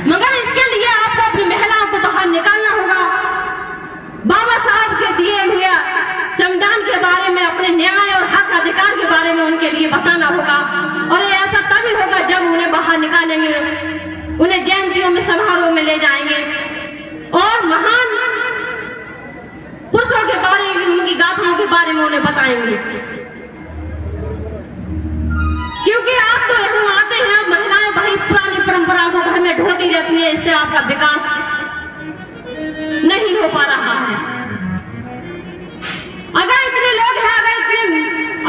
मगर इसके लिए आपको अपनी महिलाओं को बाहर निकालना होगा। बाबा साहब के दिए हुए संविधान के बारे में, अपने न्याय और हक अधिकार के बारे में उनके लिए बताना होगा। और ऐसा तभी होगा जब उन्हें बाहर निकालेंगे, उन्हें जयंतियों में, समारोह में ले जाएंगे और महान पुरुषों के बारे में, उनकी गाथाओं के बारे में उन्हें बताएंगे। क्योंकि आप तो यहाँ आते हैं, महिलाएं वही पुरानी परंपरा को घर में ढोती रहती है, इससे आपका विकास नहीं हो पा रहा है। अगर इतने लोग हैं, अगर इतने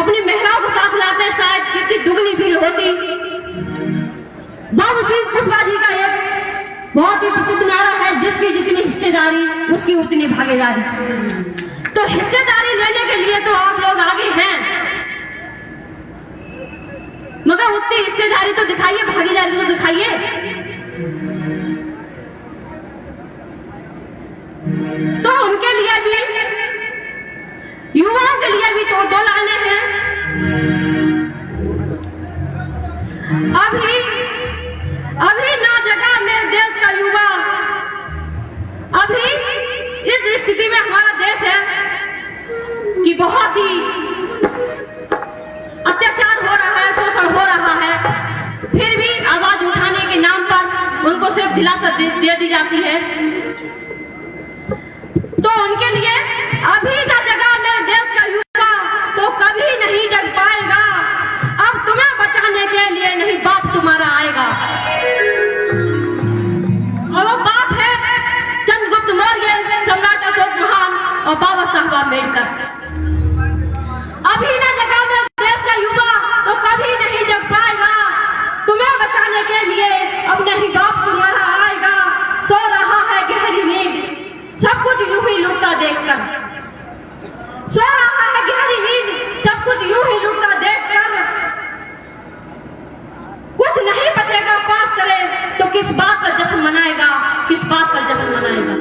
अपनी महिलाओं को साथ लाते, शायद कितनी दुगनी भीड़ होती। बाबू सिंह कुशवाहा जी का एक बहुत ही प्रसिद्ध नारा है, जिसकी जितनी हिस्सेदारी उसकी उतनी भागीदारी। तो हिस्सेदारी लेने के लिए तो आप लोग आगे हैं, मगर उतनी हिस्सेदारी तो दिखाइए, भागीदारी तो दिखाइए। तो उनके लिए भी, युवाओं के लिए भी तो दो लाइनें हैं। अभी ना जगा मेरे देश का युवा, अभी इस स्थिति में हमारा देश है कि बहुत ही अत्याचार हो रहा है, शोषण हो रहा है। फिर भी आवाज उठाने के नाम पर उनको सिर्फ दिलासा दे दी जाती है। तो उनके लिए अभी ना जगा मेरे देश का युवा तो कभी नहीं जग पाएगा। अब तुम्हें बचाने के लिए नहीं बाप तुम्हारा आएगा। और वो बाप है चंद्रगुप्त मौर्य, सम्राट अशोक महान और बाबा साहब अम्बेडकर। अभी ना जगा मेरे देश का युवा तो कभी नहीं जग पाएगा। तुम्हें बचाने के लिए अब नहीं बाप तुम्हारा आएगा। सो रहा है गहरी नींद सब कुछ यूं ही लुटता देखकर, सो रहा है गहरी नींद सब कुछ यूं ही लुटता देखकर। कुछ नहीं बचेगा पास करे तो किस बात का जश्न मनाएगा, किस बात का जश्न मनाएगा।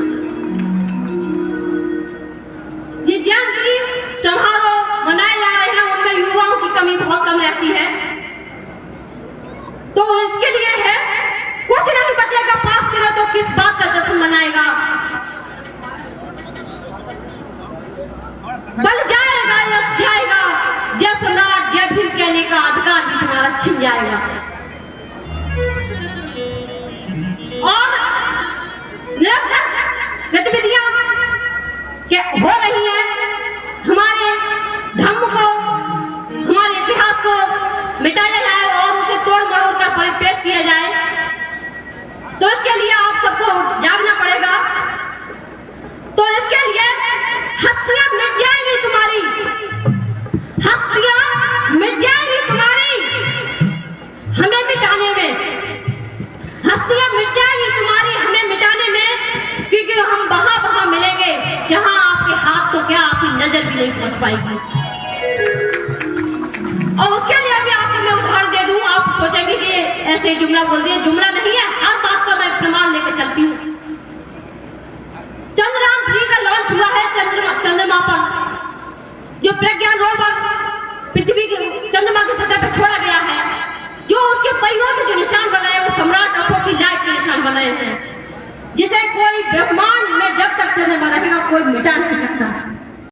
ये जयंती समारोह मनाए जा रहे हैं, उनमें युवाओं की कमी बहुत कम रहती है। तो इसके लिए है, कुछ नहीं बचेगा पास करे तो किस बात का जश्न मनाएगा। बल जाएगा, यश जाएगा, जय सम्राट जय भीम कहने का अधिकार भी तुम्हारा छिन जाएगा। और गतिविधियां हो रही हैं, हमारे धर्म को, हमारे इतिहास को मिटाया जाए और उसे तोड़ मरोड़ कर परिपेश किया जाए। तो इसके लिए आप सबको जागना पड़ेगा। तो इसके लिए हस्तियां मिट जाएंगी तुम्हारी, हस्तियां मिट जाएंगी तुम्हारी हमें मिटाने में, हस्तियां मिट जाएंगी तुम्हारी हमें मिटाने में। क्योंकि हम वहां मिलेंगे जहां आपके हाथ तो क्या, आपकी नजर भी नहीं पहुंच पाएगी। और उसके लिए भी आपको मैं उदाहरण दे दूं, आप सोचेंगे कि ऐसे ही जुमला बोल दिया। जुमला नहीं है, हर बात का मैं प्रमाण लेकर चलती हूँ। चंद्रयान 3 का लॉन्च हुआ है चंद्रमा पर, जो प्रज्ञान रोवर पृथ्वी चंद्रमा की सतह पर छोड़ा गया है। जो उसके पहियों से जो निशान बनाए वो सम्राट अशोक की लाइट के निशान बनाए हैं, जिसे कोई ब्रह्मांड में जब तक चंद्रमा रहेगा कोई मिटा नहीं सकता।